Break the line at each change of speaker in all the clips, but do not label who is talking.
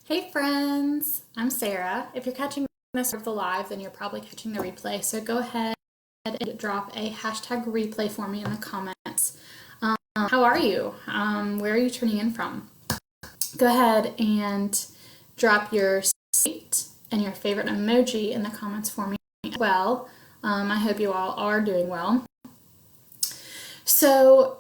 Hey friends, I'm Sarah. If you're catching this of the live, then you're probably catching the replay. So go ahead and drop a hashtag replay for me in the comments. How are you? Where are you tuning in from? Go ahead and drop your state and your favorite emoji in the comments for me as well. I hope you all are doing well. So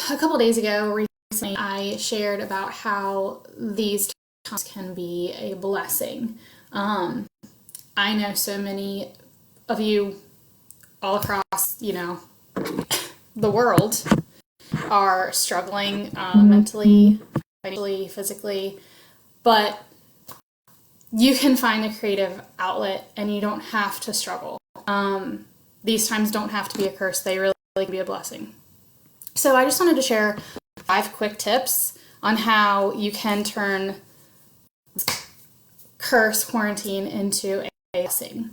a couple days ago, recently, I shared about how these times can be a blessing. I know so many of you all across, the world are struggling mentally, financially, physically, but you can find a creative outlet and you don't have to struggle. These times don't have to be a curse. They really can be a blessing. So I just wanted to share 5 quick tips on how you can turn curse quarantine into a blessing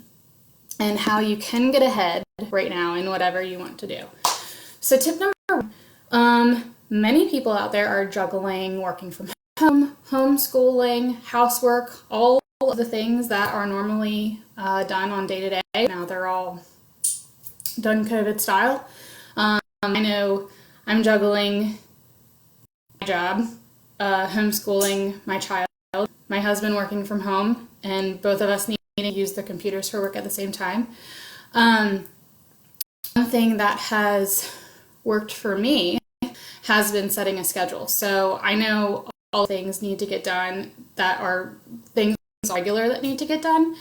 and how you can get ahead right now in whatever you want to do. So tip number 1, many people out there are juggling working from home, homeschooling, housework, all of the things that are normally done on day to day. Now they're all done COVID style. I know I'm juggling my job, homeschooling my child, my husband working from home, and both of us need to use the computers for work at the same time. One thing that has worked for me has been setting a schedule. So I know all things need to get done that are things regular that need to get done.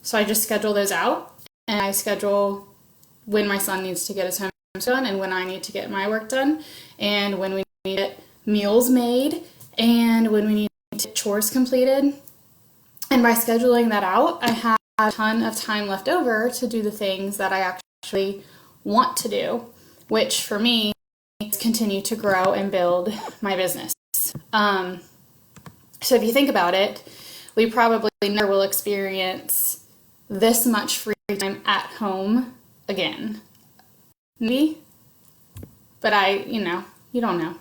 So I just schedule those out, and I schedule when my son needs to get his homework done and when I need to get my work done, and when we need to get meals made, and when we need to get chores completed. And by scheduling that out, I have a ton of time left over to do the things that I actually want to do, which for me is continue to grow and build my business. So if you think about it, we probably never will experience this much free time at home again. Maybe, but you don't know.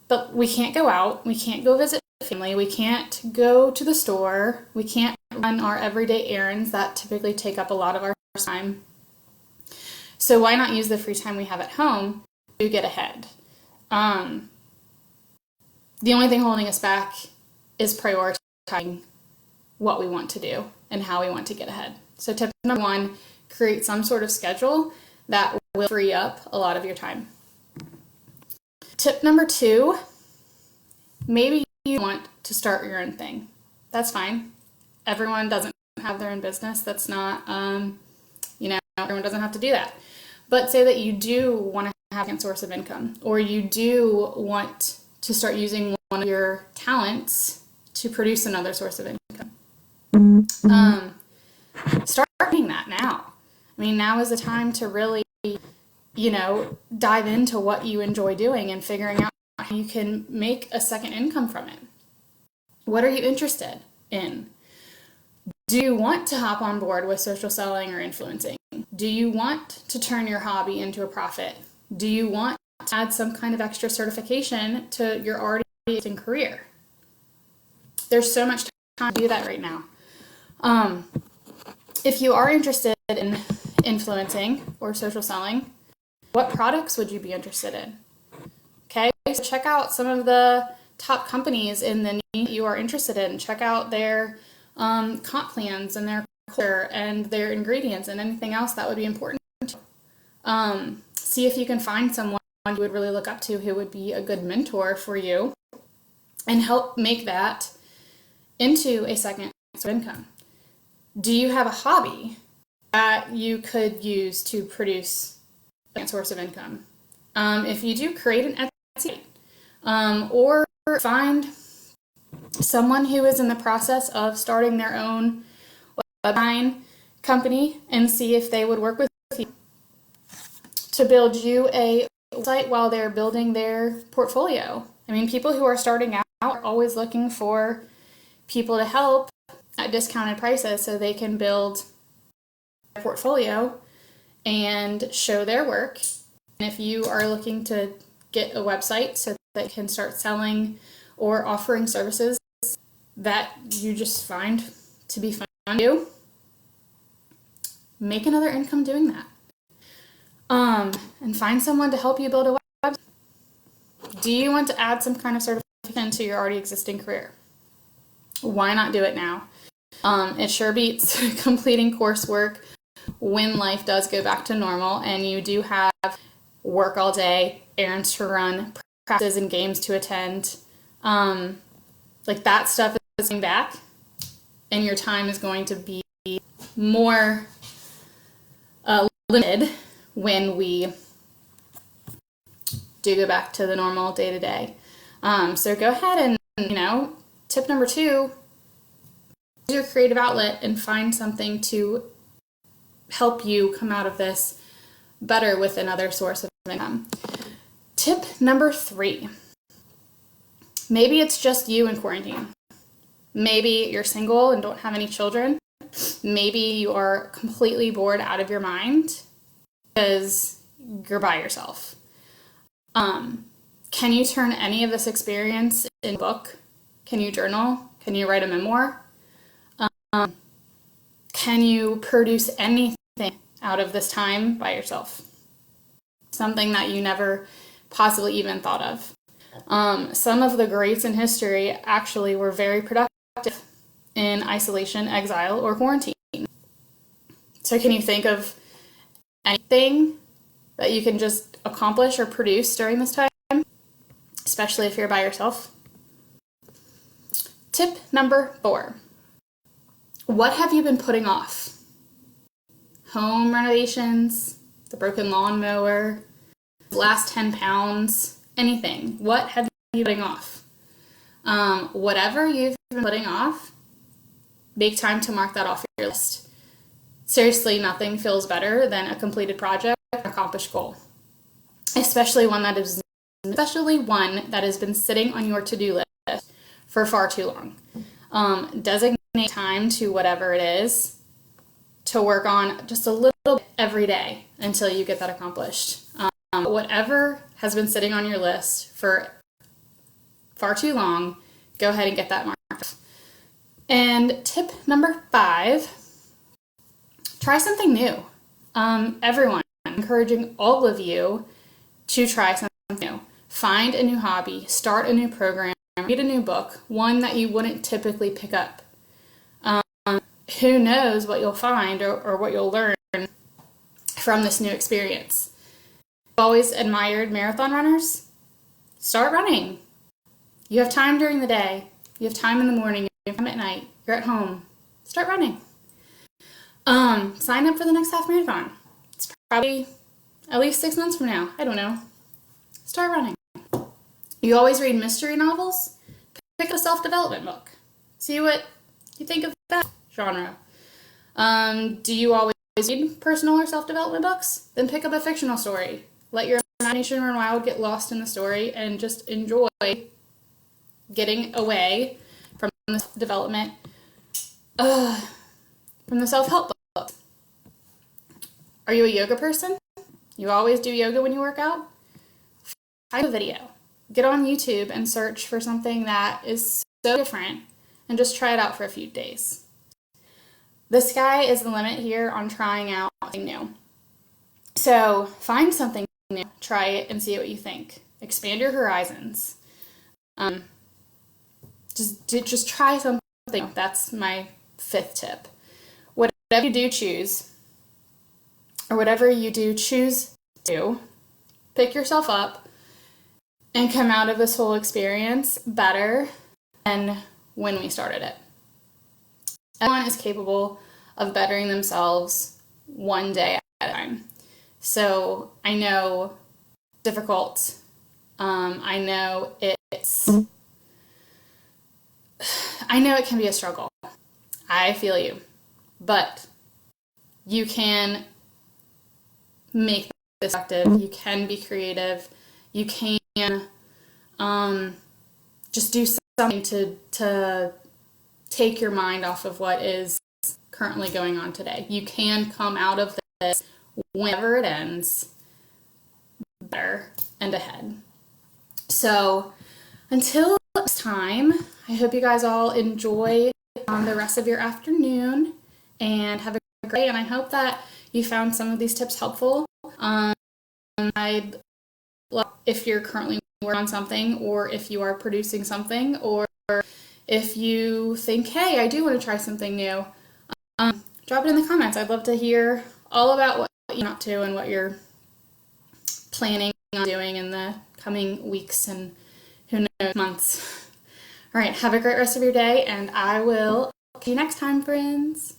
But we can't go out, we can't go visit family, we can't go to the store, we can't run our everyday errands that typically take up a lot of our time. So why not use the free time we have at home to get ahead? The only thing holding us back is prioritizing what we want to do and how we want to get ahead. So tip number 1, create some sort of schedule that will free up a lot of your time. Tip number 2, maybe you want to start your own thing. That's fine. Everyone doesn't have their own business. That's not, everyone doesn't have to do that. But say that you do want to have a source of income, or you do want to start using one of your talents to produce another source of income. Start doing that now. Now is the time to really, dive into what you enjoy doing and figuring out how you can make a second income from it. What are you interested in? Do you want to hop on board with social selling or influencing? Do you want to turn your hobby into a profit? Do you want to add some kind of extra certification to your already existing career? There's so much time to do that right now. If you are interested in influencing or social selling, what products would you be interested in? Okay, so check out some of the top companies in the niche you are interested in. Check out their comp plans and their culture and their ingredients and anything else that would be important. See if you can find someone you would really look up to who would be a good mentor for you and help make that into a second source of income. Do you have a hobby that you could use to produce a second source of income? If you do, create an Etsy or find someone who is in the process of starting their own website company and see if they would work with you to build you a website while they're building their portfolio. People who are starting out are always looking for people to help at discounted prices so they can build their portfolio and show their work. And if you are looking to get a website so that you can start selling or offering services that you just find to be fun to do, make another income doing that. And find someone to help you build a website. Do you want to add some kind of certification to your already existing career? Why not do it now? It sure beats completing coursework when life does go back to normal and you do have work all day, errands to run, practices and games to attend. Like that stuff is coming back, and your time is going to be more limited when we do go back to the normal day-to-day. So go ahead and, tip number 2, use your creative outlet and find something to help you come out of this better with another source of income. Tip number 3, maybe it's just you in quarantine. Maybe you're single and don't have any children. Maybe you are completely bored out of your mind because you're by yourself. Can you turn any of this experience into a book? Can you journal? Can you write a memoir? Can you produce anything out of this time by yourself? Something that you never possibly even thought of. Some of the greats in history actually were very productive in isolation, exile, or quarantine. So can you think of anything that you can just accomplish or produce during this time, especially if you're by yourself? Tip number 4. What have you been putting off? Home renovations, the broken lawnmower, the last 10 pounds, anything. What have you been putting off? Whatever you've been putting off, make time to mark that off your list. Seriously, nothing feels better than a completed project, an accomplished goal. Especially one that has been sitting on your to-do list for far too long. Designate time to whatever it is to work on just a little bit every day until you get that accomplished. Whatever has been sitting on your list for far too long, go ahead and get that marked. And tip number 5, try something new. Everyone, I'm encouraging all of you to try something new. Find a new hobby, start a new program, read a new book, one that you wouldn't typically pick up. Who knows what you'll find or what you'll learn from this new experience. I've always admired marathon runners. Start running. You have time during the day. You have time in the morning. You have time at night. You're at home. Start running. Sign up for the next half marathon. It's probably at least 6 months from now. I don't know. Start running. You always read mystery novels? Pick a self-development book. See what you think of that genre. Do you always read personal or self-development books? Then pick up a fictional story. Let your imagination run wild, get lost in the story, and just enjoy getting away from the development, from the self-help books. Are you a yoga person? You always do yoga when you work out? Find a video. Get on YouTube and search for something that is so different and just try it out for a few days. The sky is the limit here on trying out something new. So find something new, try it, and see what you think. Expand your horizons. Just try something. That's my 5th tip. Whatever you do choose, or whatever you do choose to do, pick yourself up and come out of this whole experience better than when we started it. Everyone is capable of bettering themselves one day at a time. So I know it's difficult. I know it can be a struggle. I feel you. But you can make this active. You can be creative. You can just do something to take your mind off of what is currently going on today. You can come out of this whenever it ends better and ahead. So until next time. I hope you guys all enjoy the rest of your afternoon and have a great day. And I hope that you found some of these tips helpful. I'd love if you're currently working on something, or if you are producing something, or if you think, hey, I do want to try something new, drop it in the comments. I'd love to hear all about what you're up to and what you're planning on doing in the coming weeks and who knows, months. All right, have a great rest of your day, and I will see you next time, friends.